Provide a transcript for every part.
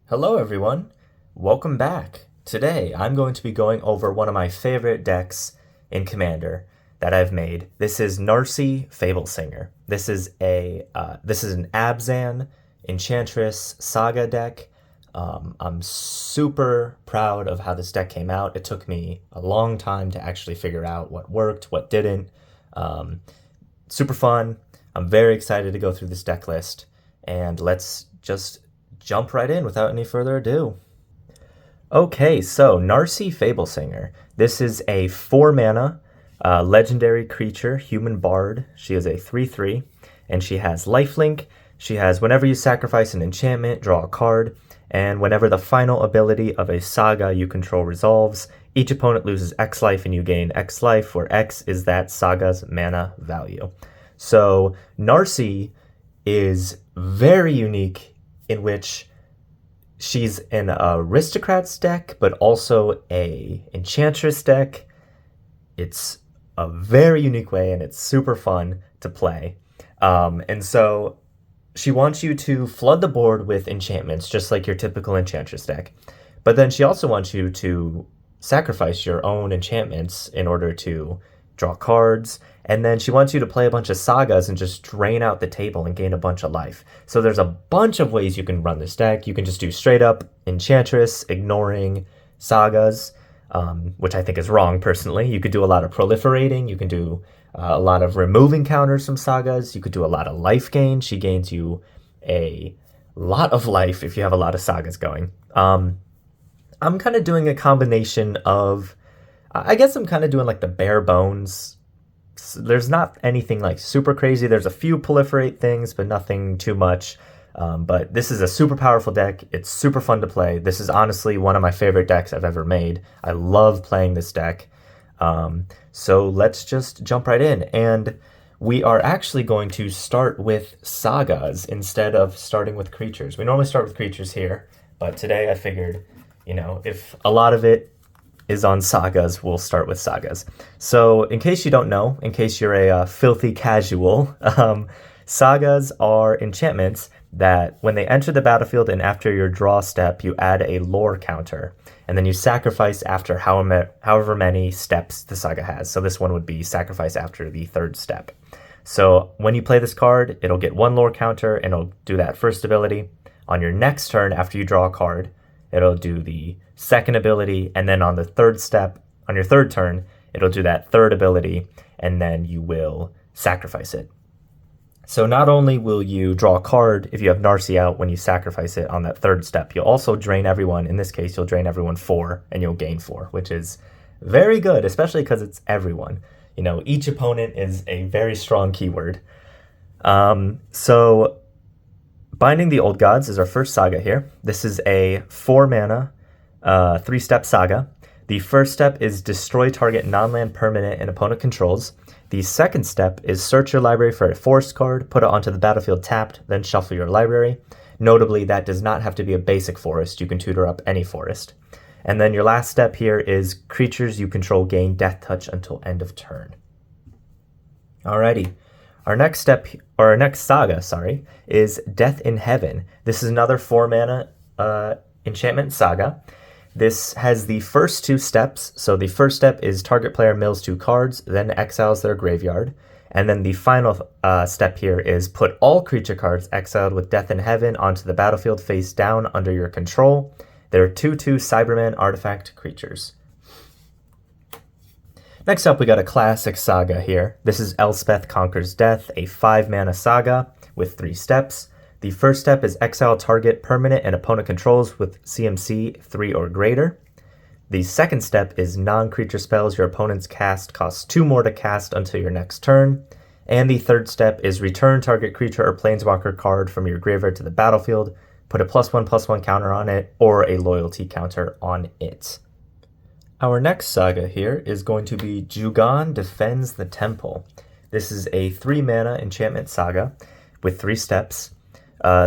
Hello everyone, welcome back. Today I'm going to be going over one of my favorite decks in Commander that I've made. This is Narcy Fable Singer. This is an Abzan Enchantress Saga deck. I'm super proud of how this deck came out. It took me a long time to actually figure out what worked, what didn't. Um, Super fun. I'm very excited to go through this deck list, and let's just jump right in without any further ado. Okay, so Narcy Fablesinger. This is a 4 mana legendary creature, human bard. She is a 3/3, and she has lifelink. She has whenever you sacrifice an enchantment, draw a card, and whenever the final ability of a saga you control resolves, each opponent loses X life and you gain X life, where X is that saga's mana value. So Narcy is very unique in which she's an aristocrats deck, but also a enchantress deck. It's a very unique way, and it's super fun to play. And so she wants you to flood the board with enchantments, just like your typical enchantress deck. But then she also wants you to sacrifice your own enchantments in order to draw cards, and then she wants you to play a bunch of sagas and just drain out the table and gain a bunch of life. So there's a bunch of ways you can run this deck. You can just do straight up Enchantress, ignoring sagas, which I think is wrong personally. You could do a lot of proliferating. You can do a lot of removing counters from sagas. You could do a lot of life gain. She gains you a lot of life if you have a lot of sagas going. I'm kind of doing a combination of, I guess I'm kind of doing like the bare bones. There's not anything like super crazy. There's a few proliferate things, but nothing too much. But this is a super powerful deck. It's super fun to play. This is honestly one of my favorite decks I've ever made. I love playing this deck. So let's just jump right in. And we are actually going to start with sagas instead of starting with creatures. We normally start with creatures here, but today I figured, if a lot of it is on sagas, we'll start with sagas. So in case you don't know, in case you're a filthy casual, sagas are enchantments that when they enter the battlefield and after your draw step, you add a lore counter, and then you sacrifice after however many steps the saga has. So this one would be sacrifice after the 3rd step. So when you play this card, it'll get 1 lore counter and it'll do that first ability. On your next turn, after you draw a card, it'll do the 2nd ability, and then on the 3rd step, on your 3rd turn, it'll do that 3rd ability, and then you will sacrifice it. So not only will you draw a card if you have Narcy out when you sacrifice it on that 3rd step, you'll also drain everyone. In this case, you'll drain everyone 4, and you'll gain 4, which is very good, especially because it's everyone. Each opponent is a very strong keyword. So Binding the Old Gods is our first saga here. This is a 4 mana, 3-step saga. The first step is destroy target non-land permanent an opponent controls. The second step is search your library for a forest card, put it onto the battlefield tapped, then shuffle your library. Notably, that does not have to be a basic forest. You can tutor up any forest. And then your last step here is creatures you control gain death touch until end of turn. Alrighty. Our next saga, is Death in Heaven. This is another 4 mana enchantment saga. This has the first 2 steps. So the first step is target player mills 2 cards, then exiles their graveyard. And then the final step here is put all creature cards exiled with Death in Heaven onto the battlefield face down under your control. They're 2/2 Cyberman artifact creatures. Next up, we got a classic saga here. This is Elspeth Conquers Death, a 5 mana saga with 3 steps. The first step is exile target permanent and opponent controls with CMC 3 or greater. The second step is non-creature spells your opponents cast cost 2 more to cast until your next turn. And the third step is return target creature or planeswalker card from your graveyard to the battlefield, put a +1/+1 counter on it or a loyalty counter on it. Our next saga here is going to be Jugon Defends the Temple. This is a 3 mana enchantment saga with 3 steps.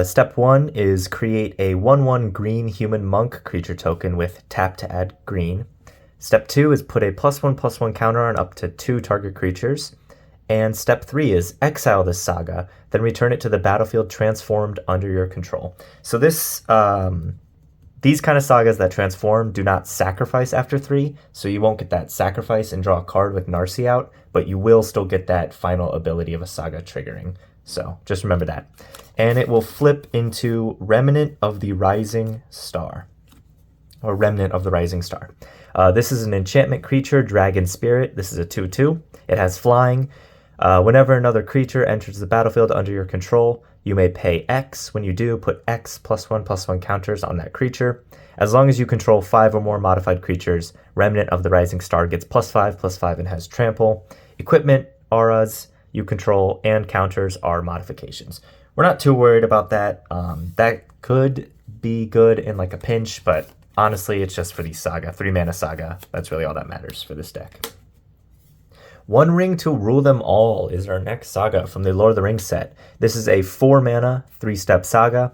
Step 1 is create a 1/1 green human monk creature token with tap to add green. Step 2 is put a +1/+1 counter on up to 2 target creatures. And step 3 is exile this saga, then return it to the battlefield transformed under your control. So this These kind of sagas that transform do not sacrifice after 3, so you won't get that sacrifice and draw a card with Narcy out, but you will still get that final ability of a saga triggering. So just remember that. And it will flip into Remnant of the Rising Star, or Remnant of the Rising Star. This is an enchantment creature, Dragon Spirit. This is a 2/2. It has flying. Whenever another creature enters the battlefield under your control, you may pay X. When you do, put X +1/+1 counters on that creature. As long as you control 5 or more modified creatures, Remnant of the Rising Star gets +5/+5 and has trample. Equipment, auras you control, and counters are modifications. We're not too worried about that. That could be good in like a pinch, but honestly, it's just for the saga, 3-mana saga. That's really all that matters for this deck. One Ring to Rule Them All is our next saga from the Lord of the Rings set. This is a 4-mana, 3-step saga.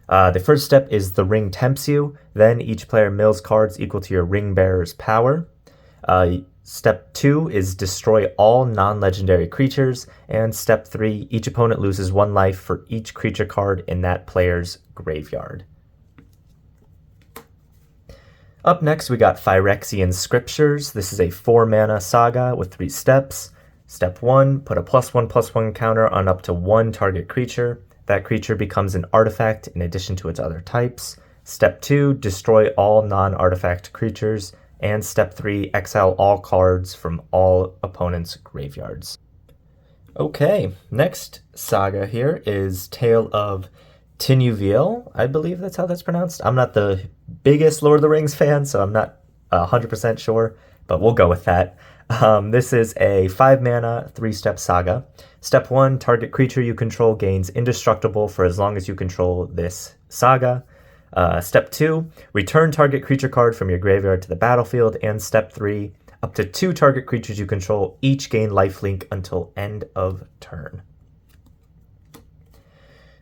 The first step is the ring tempts you. Then each player mills cards equal to your ring bearer's power. Step 2 is destroy all non-legendary creatures. And step 3, each opponent loses 1 life for each creature card in that player's graveyard. Up next, we got Phyrexian Scriptures. This is a 4-mana saga with 3 steps. Step 1, put a +1/+1 counter on up to 1 target creature. That creature becomes an artifact in addition to its other types. Step 2, destroy all non-artifact creatures. And step 3, exile all cards from all opponents' graveyards. Okay, next saga here is Tale of Tinuviel. I believe that's how that's pronounced. I'm not the biggest Lord of the Rings fan, so I'm not 100% sure, but we'll go with that. This is a 5-mana, 3-step saga. Step 1, target creature you control gains indestructible for as long as you control this saga. Step 2, return target creature card from your graveyard to the battlefield. And step 3, up to 2 target creatures you control each gain lifelink until end of turn.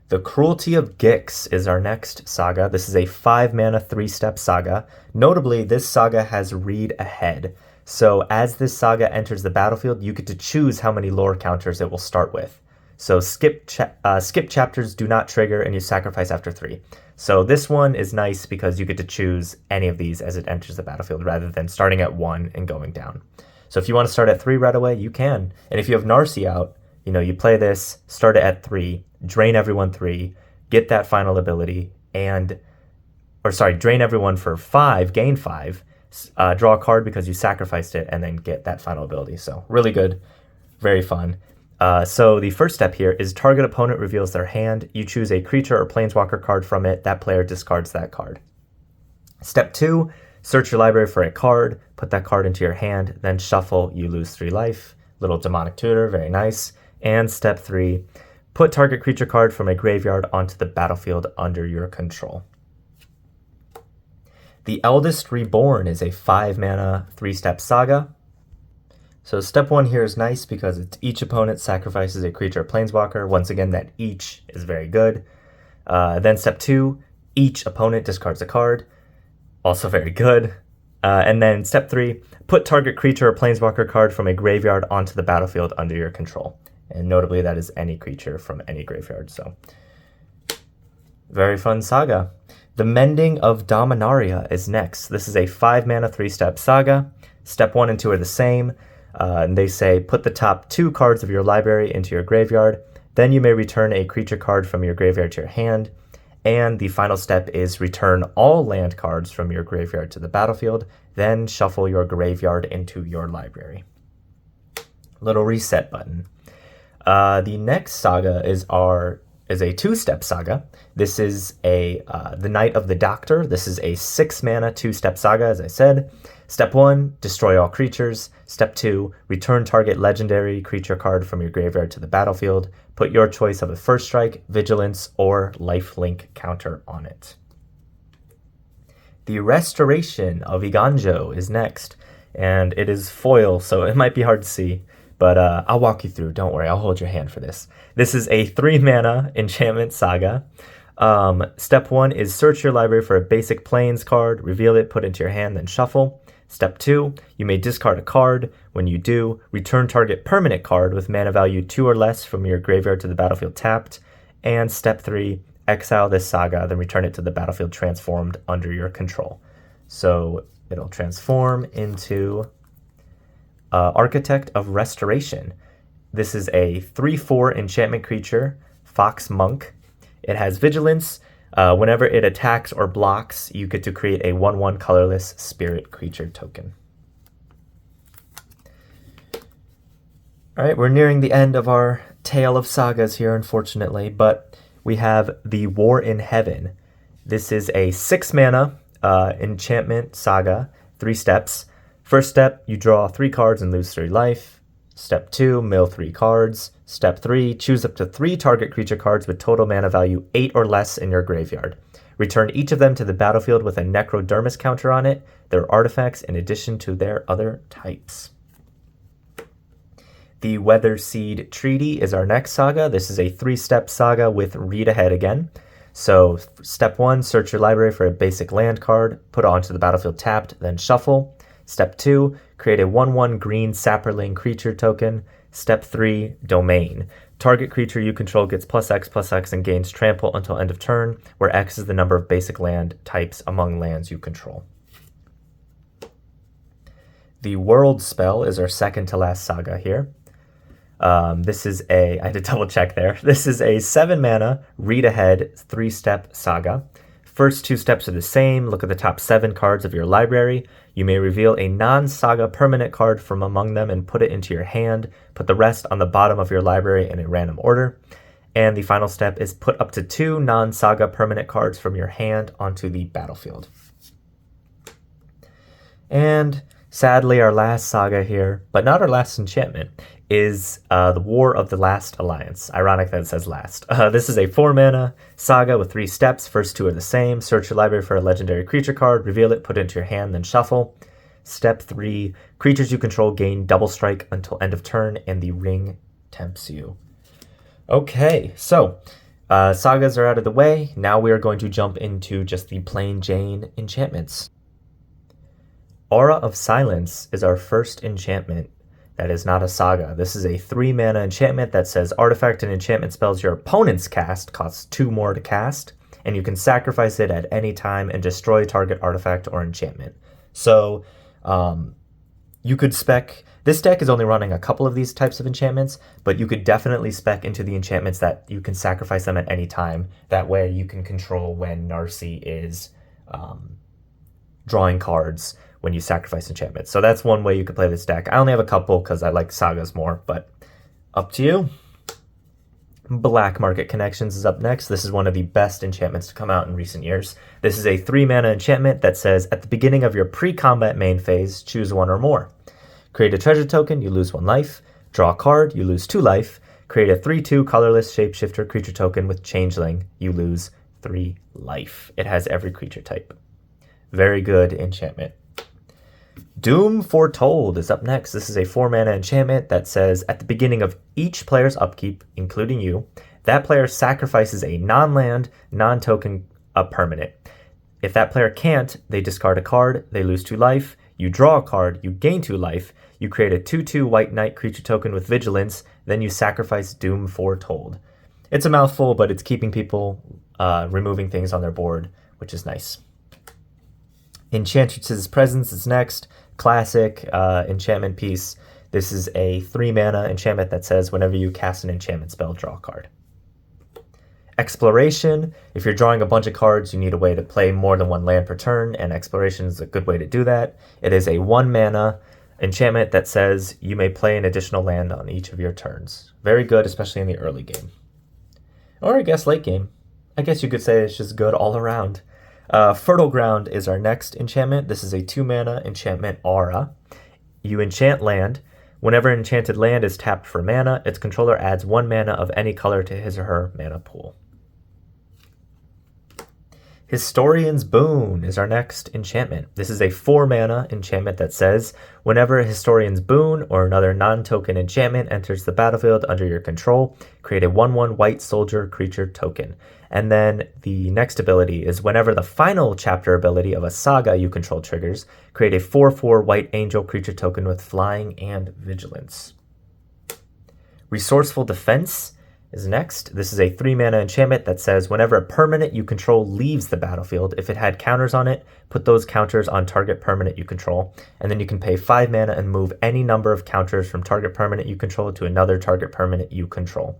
The Cruelty of Gix is our next saga. This is a 5-mana, 3-step saga. Notably, this saga has read ahead. So as this saga enters the battlefield, you get to choose how many lore counters it will start with. So skip chapters do not trigger, and you sacrifice after 3. So this one is nice because you get to choose any of these as it enters the battlefield rather than starting at 1 and going down. So if you want to start at 3 right away, you can. And if you have Narcy out, you play this, start it at 3, drain everyone 3, get that final ability, drain everyone for 5, gain 5, draw a card because you sacrificed it, and then get that final ability. So really good, very fun. So the first step here is target opponent reveals their hand. You choose a creature or planeswalker card from it. That player discards that card. Step 2, search your library for a card, put that card into your hand, then shuffle, you lose 3 life. Little demonic tutor, very nice. And step 3, put target creature card from a graveyard onto the battlefield under your control. The Eldest Reborn is a 5-mana, 3-step saga. So step 1 here is nice because each opponent sacrifices a creature or planeswalker. Once again, that each is very good. Then step 2, each opponent discards a card. Also very good. And then step 3, put target creature or planeswalker card from a graveyard onto the battlefield under your control. And notably, that is any creature from any graveyard. So very fun saga. The Mending of Dominaria is next. This is a 5-mana, 3-step saga. Step 1 and 2 are the same. And they say, put the top 2 cards of your library into your graveyard. Then you may return a creature card from your graveyard to your hand. And the final step is return all land cards from your graveyard to the battlefield. Then shuffle your graveyard into your library. Little reset button. The next saga is a 2-step saga. This is the Knight of the Doctor. This is a 6-mana, 2-step saga, as I said. Step 1, destroy all creatures. Step 2, return target legendary creature card from your graveyard to the battlefield. Put your choice of a first strike, vigilance, or lifelink counter on it. The Restoration of Iganjo is next, and it is foil, so it might be hard to see. But I'll walk you through. Don't worry, I'll hold your hand for this. This is a 3-mana enchantment saga. Step 1 is search your library for a basic plains card, reveal it, put it into your hand, then shuffle. Step 2, you may discard a card. When you do, return target permanent card with mana value 2 or less from your graveyard to the battlefield tapped. And step 3, exile this Saga, then return it to the battlefield transformed under your control. So it'll transform into Architect of Restoration. This is a 3/4 enchantment creature, Fox Monk. It has Vigilance. Whenever it attacks or blocks, you get to create a 1/1 colorless spirit creature token. All right, we're nearing the end of our tale of sagas here, unfortunately, but we have the War in Heaven. This is a 6-mana enchantment saga, 3 steps. First step, you draw 3 cards and lose 3 life. Step 2, mill 3 cards. Step 3, choose up to 3 target creature cards with total mana value 8 or less in your graveyard. Return each of them to the battlefield with a Necrodermis counter on it, their artifacts in addition to their other types. The Weatherseed Treaty is our next saga. This is a 3-step saga with read ahead again. So step 1, search your library for a basic land card, put it onto the battlefield tapped, then shuffle. Step 2, create a 1/1 green Sapperling creature token. Step 3, Domain. Target creature you control gets +X/+X and gains trample until end of turn, where X is the number of basic land types among lands you control. The World Spell is our second to last saga here. This is I had to double check there. This is a 7-mana, read ahead, 3-step saga. First 2 steps are the same. Look at the top 7 cards of your library. You may reveal a non-saga permanent card from among them and put it into your hand. Put the rest on the bottom of your library in a random order. And the final step is put up to 2 non-saga permanent cards from your hand onto the battlefield. And sadly, our last saga here, but not our last enchantment, is the War of the Last Alliance. Ironic that it says last. This is a 4-mana saga with 3 steps. First 2 are the same. Search your library for a legendary creature card, reveal it, put it into your hand, then shuffle. Step 3, creatures you control gain double strike until end of turn, and the ring tempts you. Okay, so sagas are out of the way. Now we are going to jump into just the plain Jane enchantments. Aura of Silence is our first enchantment. That is not a saga. This is a 3-mana enchantment that says artifact and enchantment spells your opponents cast costs 2 more to cast, and you can sacrifice it at any time and destroy target artifact or enchantment. So you could spec. This deck is only running a couple of these types of enchantments, but you could definitely spec into the enchantments that you can sacrifice them at any time. That way you can control when Narcy is drawing cards when you sacrifice enchantments. So that's one way you could play this deck. I only have a couple because I like sagas more, but up to you. Black Market Connections is up next. This is one of the best enchantments to come out in recent years. This is a 3-mana enchantment that says, at the beginning of your pre-combat main phase, choose 1 or more. Create a treasure token, you lose 1 life. Draw a card, you lose 2 life. Create a 3/2 colorless shapeshifter creature token with Changeling, you lose 3 life. It has every creature type. Very good enchantment. Doom Foretold is up next. This is a 4-mana enchantment that says, at the beginning of each player's upkeep, including you, that player sacrifices a non-land, non-token permanent. If that player can't, they discard a card, they lose 2 life, you draw a card, you gain 2 life, you create a 2/2 White Knight creature token with Vigilance, then you sacrifice Doom Foretold. It's a mouthful, but it's keeping people removing things on their board, which is nice. Enchantress's Presence is next. Classic enchantment piece. This is a 3-mana enchantment that says whenever you cast an enchantment spell, draw a card. Exploration. If you're drawing a bunch of cards, you need a way to play more than 1 land per turn, and Exploration is a good way to do that. It is a 1-mana enchantment that says you may play an additional land on each of your turns. Very good, especially in the early game. Or I guess late game. I guess you could say it's just good all around. Fertile Ground is our next enchantment. This is a 2-mana enchantment aura. You enchant land. Whenever an enchanted land is tapped for mana, its controller adds 1 mana of any color to his or her mana pool. Historian's Boon is our next enchantment. This is a 4-mana enchantment that says, whenever a Historian's Boon or another non-token enchantment enters the battlefield under your control, create a 1/1 white soldier creature token. And then the next ability is whenever the final chapter ability of a saga you control triggers, create a 4/4 white angel creature token with flying and vigilance. Resourceful Defense is next. This is a 3-mana enchantment that says whenever a permanent you control leaves the battlefield, if it had counters on it, put those counters on target permanent you control. And then you can pay 5 mana and move any number of counters from target permanent you control to another target permanent you control.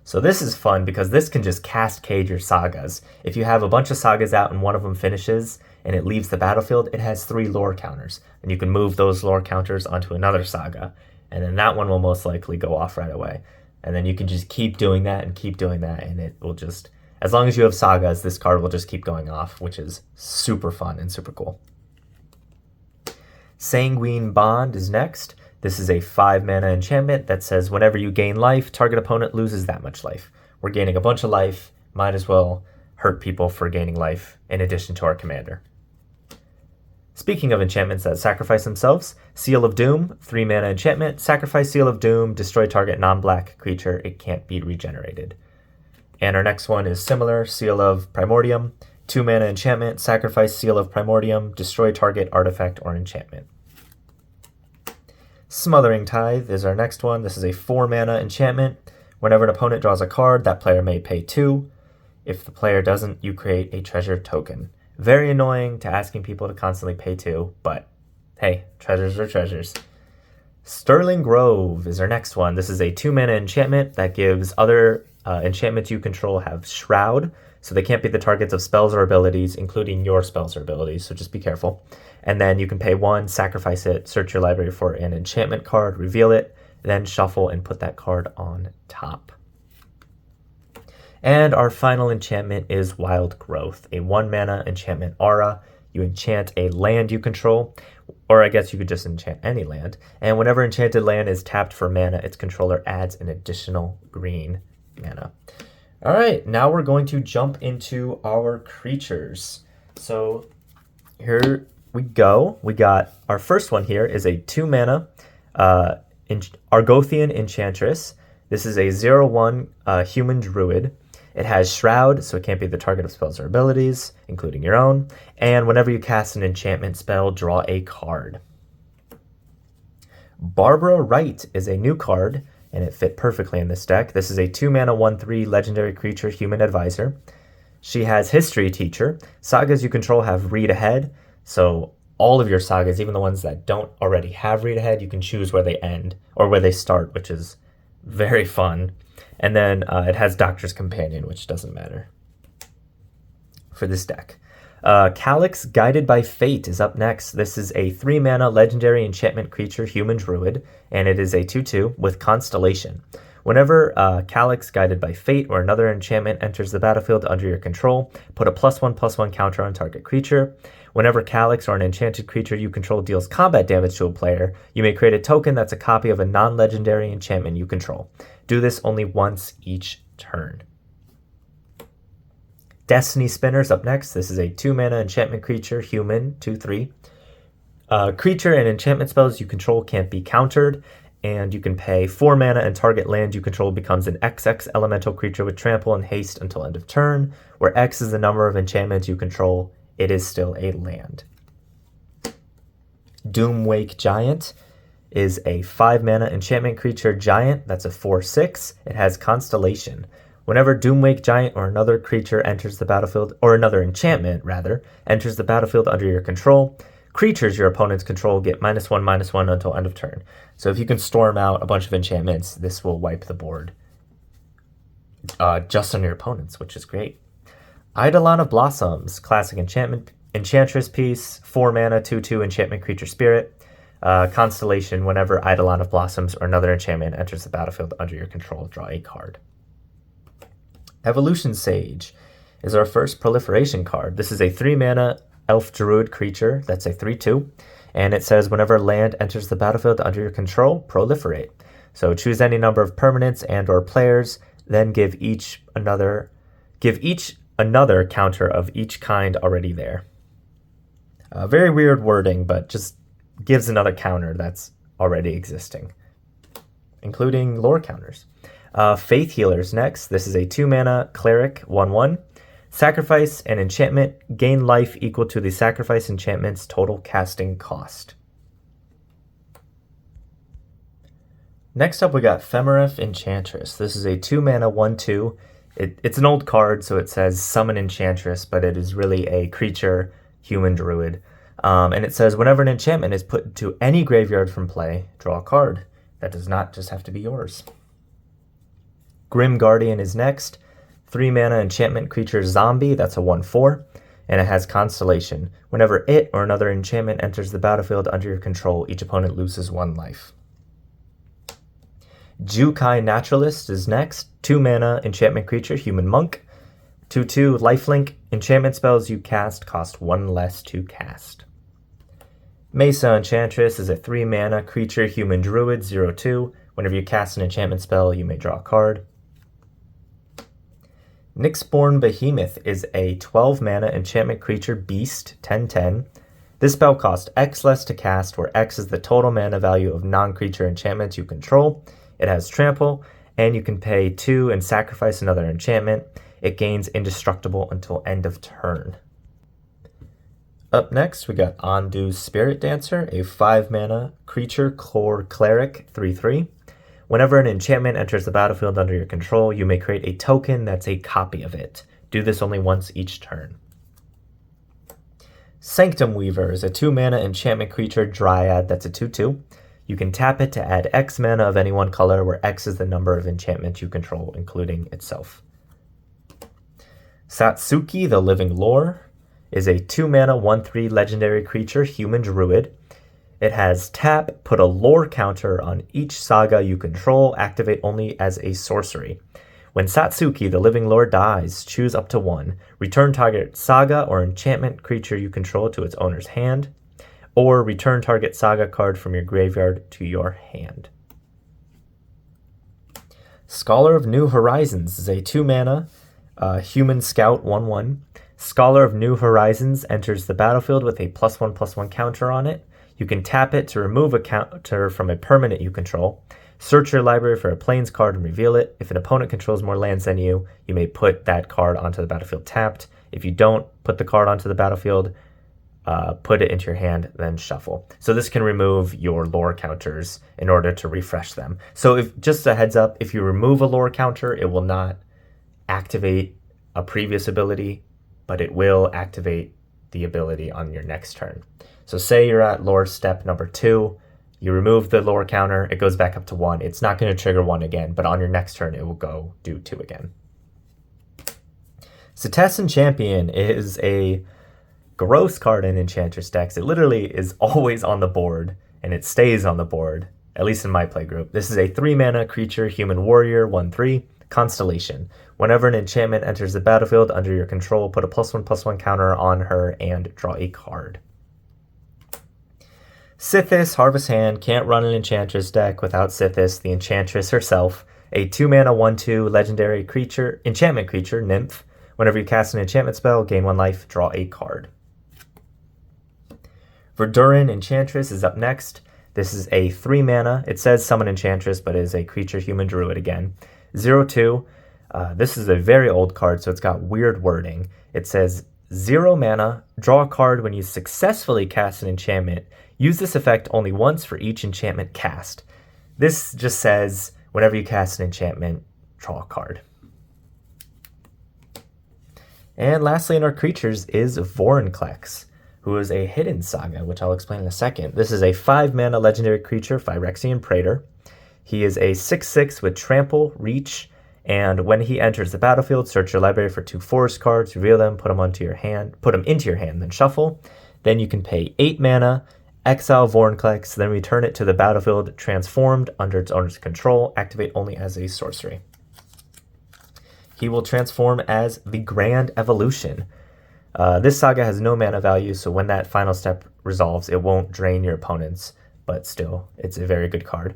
So this is fun because this can just cascade your sagas. If you have a bunch of sagas out and one of them finishes and it leaves the battlefield, it has 3 lore counters. And you can move those lore counters onto another saga. And then that one will most likely go off right away. And then you can just keep doing that, and it will just, as long as you have sagas, this card will just keep going off, which is super fun and super cool. Sanguine Bond is next. This is a 5-mana enchantment that says whenever you gain life, target opponent loses that much life. We're gaining a bunch of life, might as well hurt people for gaining life in addition to our commander. Speaking of enchantments that sacrifice themselves, Seal of Doom, 3-mana enchantment, sacrifice Seal of Doom, destroy target non-black creature, it can't be regenerated. And our next one is similar, Seal of Primordium, 2-mana enchantment, sacrifice Seal of Primordium, destroy target artifact or enchantment. Smothering Tithe is our next one. This is a 4-mana enchantment. Whenever an opponent draws a card, that player may pay 2. If the player doesn't, you create a treasure token. Very annoying to asking people to constantly pay 2, but hey, treasures are treasures. Sterling Grove is our next one. This is a 2-mana enchantment that gives other enchantments you control have Shroud, so they can't be the targets of spells or abilities, including your spells or abilities, so just be careful. And then you can pay 1, sacrifice it, search your library for an enchantment card, reveal it, then shuffle and put that card on top. And our final enchantment is Wild Growth, a 1-mana enchantment aura. You enchant a land you control, or I guess you could just enchant any land. And whenever enchanted land is tapped for mana, its controller adds an additional green mana. All right, now we're going to jump into our creatures. So here we go. We got our first one here is a 2-mana Argothian Enchantress. This is a 0/1 human druid. It has Shroud, so it can't be the target of spells or abilities, including your own. And whenever you cast an enchantment spell, draw a card. Barbara Wright is a new card, and it fit perfectly in this deck. This is a 2-mana 1/3 legendary creature, human advisor. She has History Teacher. Sagas you control have Read Ahead, so all of your sagas, even the ones that don't already have Read Ahead, you can choose where they end, or where they start, which is very fun. And then it has Doctor's Companion, which doesn't matter for this deck. Calyx Guided by Fate is up next. This is a 3-mana legendary enchantment creature, human druid, and it is a 2/2 with Constellation. Whenever Calyx Guided by Fate or another enchantment enters the battlefield under your control, put a +1/+1 counter on target creature. Whenever Calyx or an enchanted creature you control deals combat damage to a player, you may create a token that's a copy of a non-legendary enchantment you control. Do this only once each turn. Destiny Spinner's up next. This is a 2-mana enchantment creature, human, 2/3. Creature and enchantment spells you control can't be countered, and you can pay 4 mana and target land you control becomes an XX elemental creature with trample and haste until end of turn, where X is the number of enchantments you control. It is still a land. Doomwake Giant is a 5-mana enchantment creature giant. That's a 4/6. It has Constellation. Whenever Doomwake Giant or another creature enters the battlefield, or another enchantment, rather, enters the battlefield under your control, creatures your opponents control get -1/-1 until end of turn. So if you can storm out a bunch of enchantments, this will wipe the board just on your opponents, which is great. Eidolon of Blossoms, classic enchantress piece, 4-mana, 2/2 enchantment creature spirit. Constellation, whenever Eidolon of Blossoms or another enchantment enters the battlefield under your control, draw a card. Evolution Sage is our first proliferation card. This is a 3-mana elf druid creature. That's a 3/2. And it says whenever land enters the battlefield under your control, proliferate. So choose any number of permanents and or players, then give each another counter of each kind already there. Very weird wording, but just gives another counter that's already existing, including lore counters. Faith Healer's next. This is a 2-mana cleric, 1/1. Sacrifice an enchantment, gain life equal to the sacrifice enchantment's total casting cost. Next up, we got Femeref Enchantress. This is a 2-mana 1/2. It's an old card, so it says Summon Enchantress, but it is really a creature, human druid. And it says, whenever an enchantment is put into any graveyard from play, draw a card. That does not just have to be yours. Grim Guardian is next. 3-mana enchantment creature zombie, that's a 1/4. And it has Constellation. Whenever it or another enchantment enters the battlefield under your control, each opponent loses 1 life. Jukai Naturalist is next. 2-mana enchantment creature, human monk. 2/2 lifelink. Enchantment spells you cast cost 1 less to cast. Mesa Enchantress is a 3-mana creature, human druid, 0/2. Whenever you cast an enchantment spell, you may draw a card. Nyxborn Behemoth is a 12-mana enchantment creature, beast, 10/10. This spell costs X less to cast, where X is the total mana value of non-creature enchantments you control. It has trample, and you can pay 2 and sacrifice another enchantment. It gains indestructible until end of turn. Up next, we got Ondu's Spirit Dancer, a 5-mana creature core cleric, 3/3. Whenever an enchantment enters the battlefield under your control, you may create a token that's a copy of it. Do this only once each turn. Sanctum Weaver is a 2-mana enchantment creature dryad that's a 2/2. You can tap it to add X mana of any one color, where X is the number of enchantments you control, including itself. Satsuki, the Living Lore, is a 2-mana 1/3 legendary creature, human druid. It has tap, put a lore counter on each saga you control, activate only as a sorcery. When Satsuki, the Living Lore, dies, choose up to 1. Return target saga or enchantment creature you control to its owner's hand, or return target saga card from your graveyard to your hand. Scholar of New Horizons is a 2-mana human scout, 1/1. Scholar of New Horizons enters the battlefield with a +1/+1 counter on it. You can tap it to remove a counter from a permanent you control. Search your library for a plains card and reveal it. If an opponent controls more lands than you, you may put that card onto the battlefield tapped. If you don't put the card onto the battlefield, put it into your hand, then shuffle. So this can remove your lore counters in order to refresh them. So if just a heads up, if you remove a lore counter, it will not activate a previous ability, but it will activate the ability on your next turn. So say you're at lore step number 2, you remove the lore counter, it goes back up to 1. It's not going to trigger 1 again, but on your next turn, it will go do 2 again. Cetessan Champion is a gross card in Enchantress decks. It literally is always on the board, and it stays on the board, at least in my playgroup. This is a 3-mana creature, human warrior, 1/3, Constellation. Whenever an enchantment enters the battlefield under your control, put a +1/+1 counter on her and draw a card. Sithis, Harvest Hand, can't run an Enchantress deck without Sithis, the Enchantress herself. A 2-mana 1/2 legendary creature, enchantment creature, Nymph. Whenever you cast an enchantment spell, gain 1 life, draw a card. Verduran Enchantress is up next. This is a 3-mana. It says Summon Enchantress, but it is a creature, human druid again. 0/2. This is a very old card, so it's got weird wording. It says 0 mana, draw a card when you successfully cast an enchantment. Use this effect only once for each enchantment cast. This just says whenever you cast an enchantment, draw a card. And lastly in our creatures is Vorinclex, who is a hidden saga, which I'll explain in a second. This is a 5-mana legendary creature, Phyrexian Praetor. He is a 6/6 with trample, reach, and when he enters the battlefield, search your library for 2 forest cards, reveal them, put them into your hand, then shuffle. Then you can pay 8 mana, exile Vorinclex, then return it to the battlefield transformed under its owner's control, activate only as a sorcery. He will transform as the Grand Evolution. This saga has no mana value, so when that final step resolves, it won't drain your opponents, but still, it's a very good card.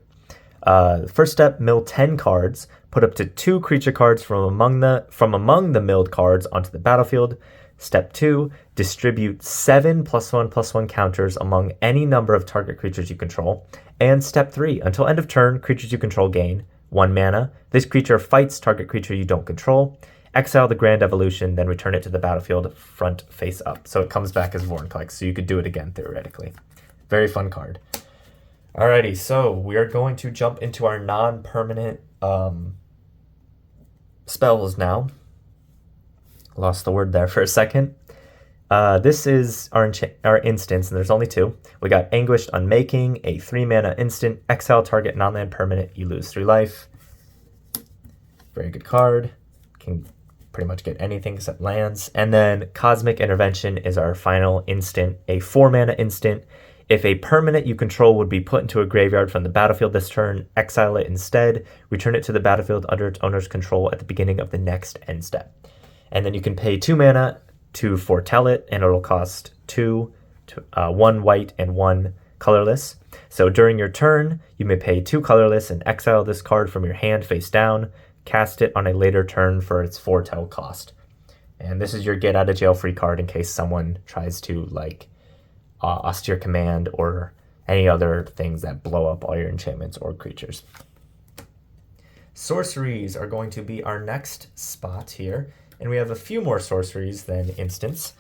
First step, mill 10 cards, put up to 2 creature cards from among the milled cards onto the battlefield. Step 2, distribute 7 +1/+1 counters among any number of target creatures you control. And step 3, until end of turn, creatures you control gain 1 mana. This creature fights target creature you don't control. Exile the Grand Evolution, then return it to the battlefield front face up. So it comes back as Vorinclex, so you could do it again theoretically. Very fun card. Alrighty, so we are going to jump into our non-permanent spells now. Lost the word there for a second. This is our instance, and there's only two. We got Anguished Unmaking, a 3-mana instant. Exile target non-land permanent. You lose 3 life. Very good card. Can pretty much get anything except lands. And then Cosmic Intervention is our final instant, a 4-mana instant. If a permanent you control would be put into a graveyard from the battlefield this turn, exile it instead. Return it to the battlefield under its owner's control at the beginning of the next end step. And then you can pay 2 mana to foretell it, and it'll cost 1 white and 1 colorless. So during your turn, you may pay 2 colorless and exile this card from your hand face down. Cast it on a later turn for its foretell cost. And this is your get out of jail free card in case someone tries to austere command or any other things that blow up all your enchantments or creatures. Sorceries are going to be our next spot here. And we have a few more sorceries than instants.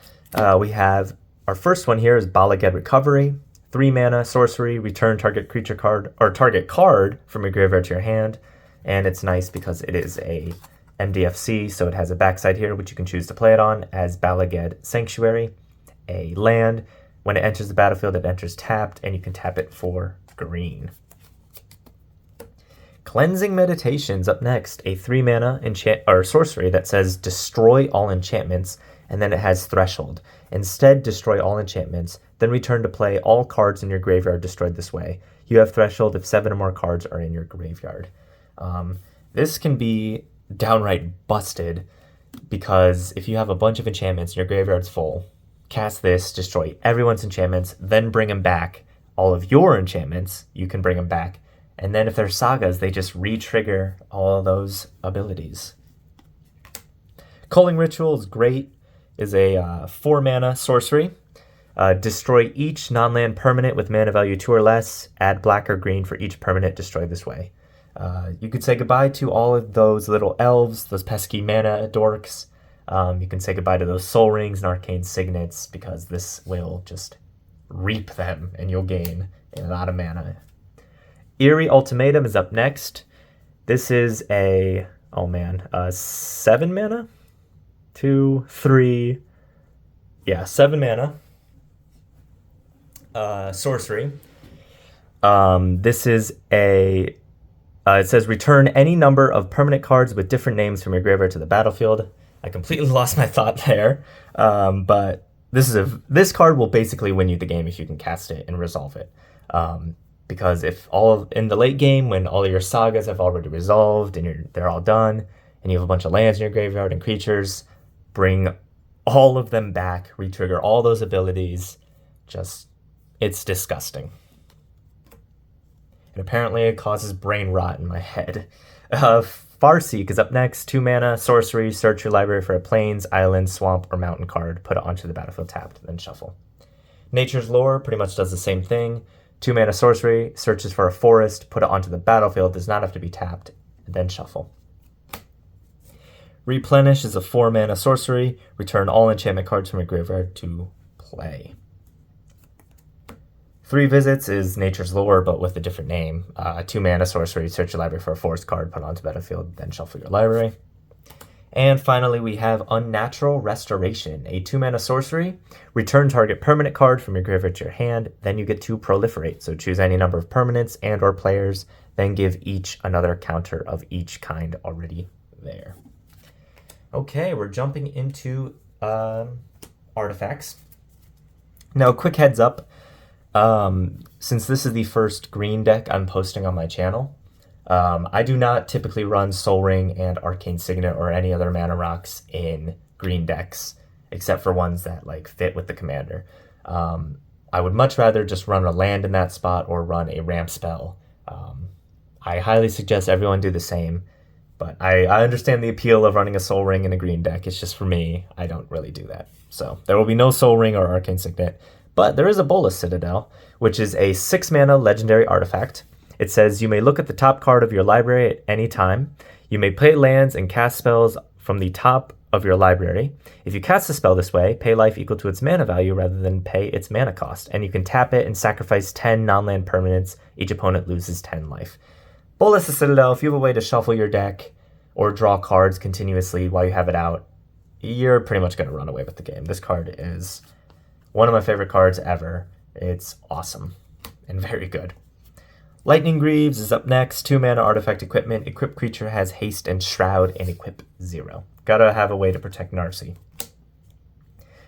We have our first one here is Balaged Recovery. 3 mana sorcery, return target creature card or target card from your graveyard to your hand. And it's nice because it is a MDFC, so it has a backside here which you can choose to play it on as Balaged Sanctuary, a land. When it enters the battlefield, it enters tapped, and you can tap it for green. Cleansing Meditation's up next, a 3-mana sorcery that says destroy all enchantments, and then it has threshold. Instead, destroy all enchantments, then return to play all cards in your graveyard destroyed this way. You have threshold if 7 or more cards are in your graveyard. This can be downright busted because if you have a bunch of enchantments and your graveyard's full, cast this, destroy everyone's enchantments, then bring them back. All of your enchantments, you can bring them back. And then if they're sagas, they just re-trigger all those abilities. Culling Ritual is great. Is a 4-mana sorcery. Destroy each non-land permanent with mana value 2 or less. Add black or green for each permanent destroyed this way. You could say goodbye to all of those little elves, those pesky mana dorks. You can say goodbye to those soul rings and arcane signets because this will just reap them and you'll gain a lot of mana. Eerie Ultimatum is up next. This is a 7 mana? 2, 3, 7 mana sorcery. This is a it says return any number of permanent cards with different names from your graveyard to the battlefield. I completely lost my thought there, but this card will basically win you the game if you can cast it and resolve it. Because if in the late game when all of your sagas have already resolved and they're all done, and you have a bunch of lands in your graveyard and creatures, bring all of them back, re-trigger all those abilities. It's disgusting. And apparently it causes brain rot in my head. Farseek is up next. 2 mana sorcery. Search your library for a plains, island, swamp, or mountain card. Put it onto the battlefield tapped, then shuffle. Nature's Lore pretty much does the same thing. 2 mana sorcery. Searches for a forest. Put it onto the battlefield. Does not have to be tapped, then shuffle. Replenish is a 4 mana sorcery. Return all enchantment cards from your graveyard to play. 3 Visits is Nature's Lore, but with a different name. 2 mana sorcery, search your library for a forest card, put it onto the battlefield, then shuffle your library. And finally, we have Unnatural Restoration, a 2 mana sorcery. Return target permanent card from your graveyard to your hand, then you get to proliferate. So choose any number of permanents and or players, then give each another counter of each kind already there. Okay, we're jumping into artifacts. Now, quick heads up. Since this is the first green deck I'm posting on my channel, I do not typically run Soul Ring and Arcane Signet or any other mana rocks in green decks, except for ones that fit with the commander. I would much rather just run a land in that spot or run a ramp spell. I highly suggest everyone do the same, but I understand the appeal of running a Soul Ring in a green deck. It's just for me, I don't really do that. So there will be no Soul Ring or Arcane Signet. But there is a Bolas Citadel, which is a 6 mana legendary artifact. It says you may look at the top card of your library at any time. You may play lands and cast spells from the top of your library. If you cast a spell this way, pay life equal to its mana value rather than pay its mana cost. And you can tap it and sacrifice 10 non-land permanents. Each opponent loses 10 life. Bolas the Citadel, if you have a way to shuffle your deck or draw cards continuously while you have it out, you're pretty much going to run away with the game. This card is one of my favorite cards ever. It's awesome and very good. Lightning Greaves is up next. 2 mana artifact equipment. Equipped creature has haste and shroud and equip 0. Gotta have a way to protect Narcy.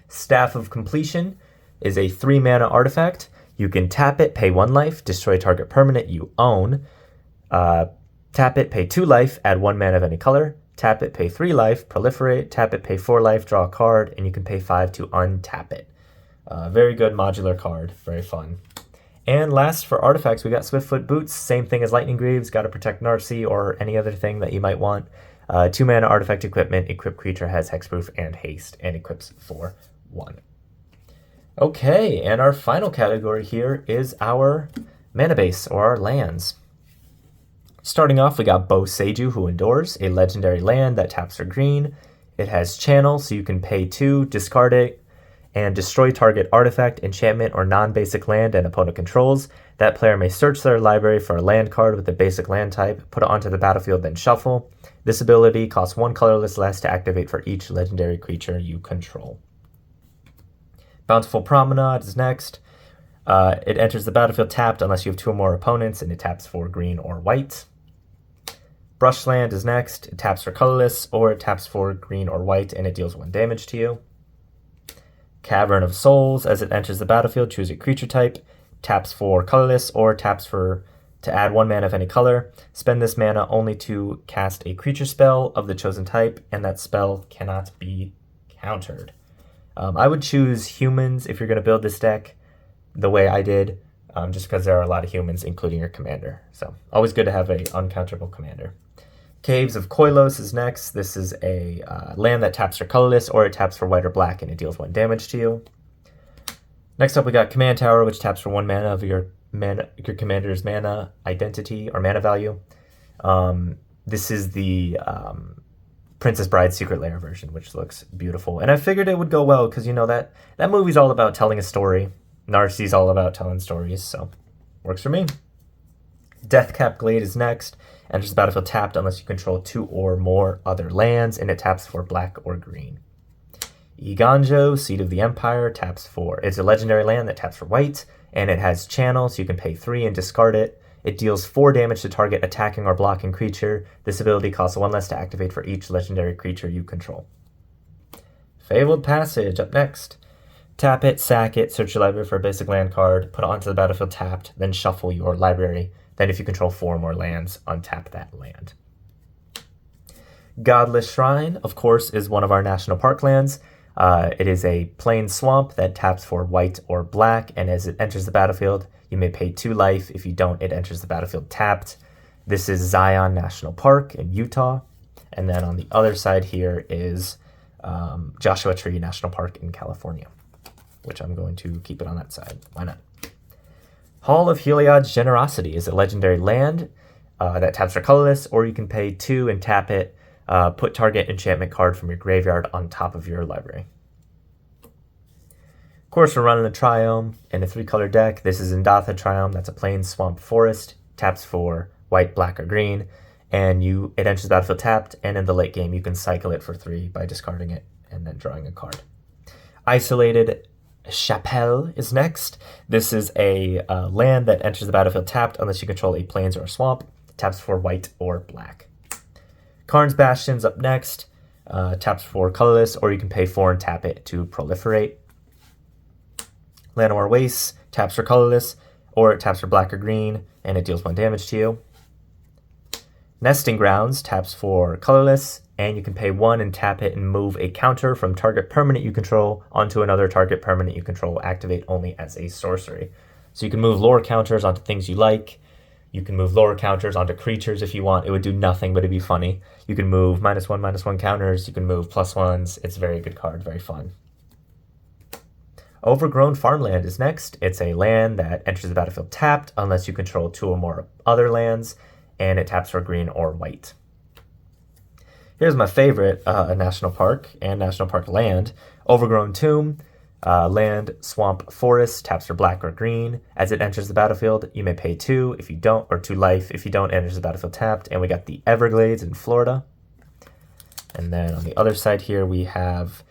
Staff of Completion is a 3 mana artifact. You can tap it, pay 1 life, destroy target permanent you own. Tap it, pay 2 life, add 1 mana of any color. Tap it, pay 3 life, proliferate. Tap it, pay 4 life, draw a card, and you can pay 5 to untap it. Very good modular card, very fun. And last for artifacts, we got Swiftfoot Boots. Same thing as Lightning Greaves, got to protect Narcy or any other thing that you might want. 2 mana artifact equipment, equipped creature has hexproof and haste, and equips for 1. Okay, and our final category here is our mana base, or our lands. Starting off, we got Bo Seiju, Who Endures, a legendary land that taps for green. It has channel, so you can pay 2, discard it, and destroy target artifact, enchantment, or non-basic land an opponent controls. That player may search their library for a land card with a basic land type, put it onto the battlefield, then shuffle. This ability costs 1 colorless less to activate for each legendary creature you control. Bountiful Promenade is next. It enters the battlefield tapped unless you have 2 or more opponents, and it taps for green or white. Brushland is next. It taps for colorless, or it taps for green or white, and it deals 1 damage to you. Cavern of Souls, as it enters the battlefield, choose a creature type, taps for colorless, or taps to add 1 mana of any color. Spend this mana only to cast a creature spell of the chosen type, and that spell cannot be countered. I would choose humans if you're going to build this deck the way I did, just because there are a lot of humans, including your commander. So always good to have an uncounterable commander. Caves of Koilos is next. This is a land that taps for colorless, or it taps for white or black, and it deals 1 damage to you. Next up, we got Command Tower, which taps for 1 mana of your commander's mana identity or mana value. This is the Princess Bride Secret Lair version, which looks beautiful. And I figured it would go well because, you know, that movie's all about telling a story. Narcy's all about telling stories, so works for me. Deathcap Glade is next. Enters the battlefield tapped unless you control 2 or more other lands, and it taps for black or green. Iganjo, Seat of the Empire, it's a legendary land that taps for white, and it has channel, so you can pay 3 and discard it. It deals 4 damage to target attacking or blocking creature. This ability costs 1 less to activate for each legendary creature you control. Fabled Passage, up next. Tap it, sack it, search your library for a basic land card, put it onto the battlefield tapped, then shuffle your library. Then if you control 4 more lands, untap that land. Godless Shrine, of course, is one of our national park lands. It is a plain swamp that taps for white or black, and as it enters the battlefield, you may pay 2 life. If you don't, it enters the battlefield tapped. This is Zion National Park in Utah. And then on the other side here is Joshua Tree National Park in California, which I'm going to keep it on that side. Why not? Hall of Heliod's Generosity is a legendary land that taps for colorless, or you can pay 2 and tap it. Put target enchantment card from your graveyard on top of your library. Of course, we're running a Triome in a 3-color deck. This is Indatha Triome. That's a plain swamp forest. Taps for white, black, or green. And it enters the battlefield tapped, and in the late game, you can cycle it for 3 by discarding it and then drawing a card. Isolated Chapelle is next. This is a land that enters the battlefield tapped unless you control a plains or a swamp. It taps for white or black. Karn's Bastion's up next. Taps for colorless, or you can pay 4 and tap it to proliferate. Llanowar Wastes taps for colorless, or it taps for black or green, and it deals 1 damage to you. Nesting Grounds taps for colorless, and you can pay 1 and tap it and move a counter from target permanent you control onto another target permanent you control, activate only as a sorcery. So you can move lore counters onto things you like. You can move lore counters onto creatures if you want. It would do nothing, but it'd be funny. You can move -1/-1 counters. You can move +1s. It's a very good card, very fun. Overgrown Farmland is next. It's a land that enters the battlefield tapped unless you control 2 or more other lands, and it taps for green or white. Here's my favorite national park and national park land. Overgrown Tomb, land, swamp, forest, taps for black or green. As it enters the battlefield, you may pay 2 if you don't, or 2 life if you don't, enters the battlefield tapped. And we got the Everglades in Florida. And then on the other side here, we have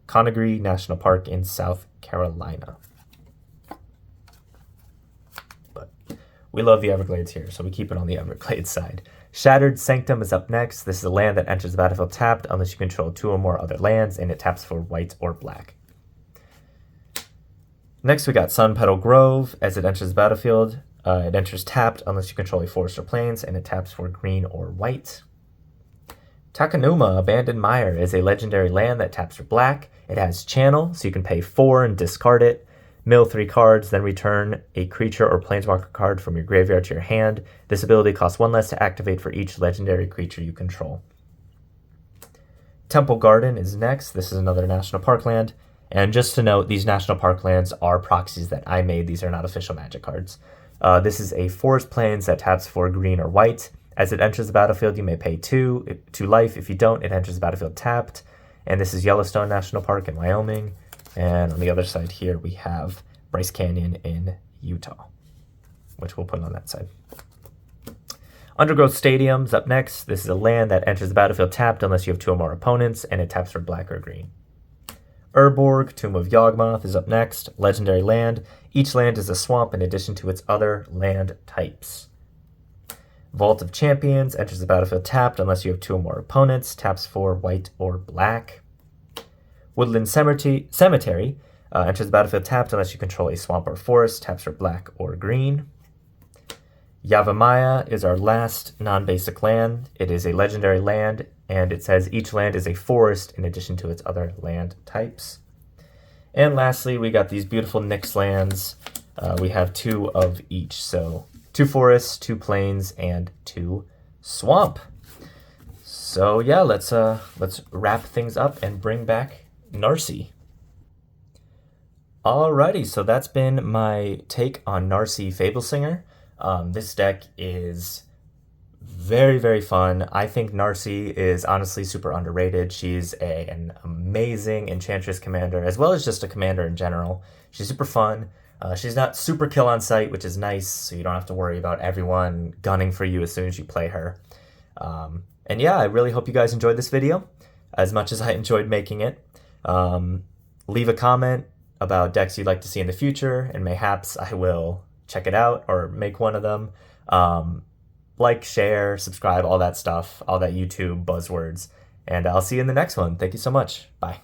Conagry National Park in South Carolina. But we love the Everglades here, so we keep it on the Everglades side. Shattered Sanctum is up next. This is a land that enters the battlefield tapped unless you control 2 or more other lands, and it taps for white or black. Next, we got Sun Petal Grove. As it enters the battlefield, it enters tapped unless you control a forest or plains, and it taps for green or white. Takanuma Abandoned Mire is a legendary land that taps for black. It has channel, so you can pay 4 and discard it. Mill 3 cards, then return a creature or planeswalker card from your graveyard to your hand. This ability costs 1 less to activate for each legendary creature you control. Temple Garden is next. This is another national park land. And just to note, these national park lands are proxies that I made. These are not official Magic cards. This is a forest plains that taps for green or white. As it enters the battlefield, you may pay 2 life. If you don't, it enters the battlefield tapped. And this is Yellowstone National Park in Wyoming. And on the other side here, we have Bryce Canyon in Utah, which we'll put on that side. Undergrowth Stadium's up next. This is a land that enters the battlefield tapped unless you have 2 or more opponents, and it taps for black or green. Urborg, Tomb of Yawgmoth is up next. Legendary land. Each land is a swamp in addition to its other land types. Vault of Champions enters the battlefield tapped unless you have 2 or more opponents, taps for white or black. Woodland Cemetery enters the battlefield tapped unless you control a swamp or forest, taps for black or green. Yavimaya is our last non-basic land. It is a legendary land, and it says each land is a forest in addition to its other land types. And lastly, we got these beautiful Nyx lands. We have 2 of each, so 2 forests, 2 plains, and 2 swamp. So yeah, let's wrap things up and bring back Narcy. Alrighty, so that's been my take on Narcy Fablesinger. This deck is very, very fun. I think Narcy is honestly super underrated. She's an amazing Enchantress commander, as well as just a commander in general. She's super fun. She's not super kill on sight, which is nice, so you don't have to worry about everyone gunning for you as soon as you play her. And yeah, I really hope you guys enjoyed this video as much as I enjoyed making it. Leave a comment about decks you'd like to see in the future, and mayhaps I will check it out or make one of them. Like, share, subscribe, all that stuff, all that YouTube buzzwords. And I'll see you in the next one. Thank you so much. Bye.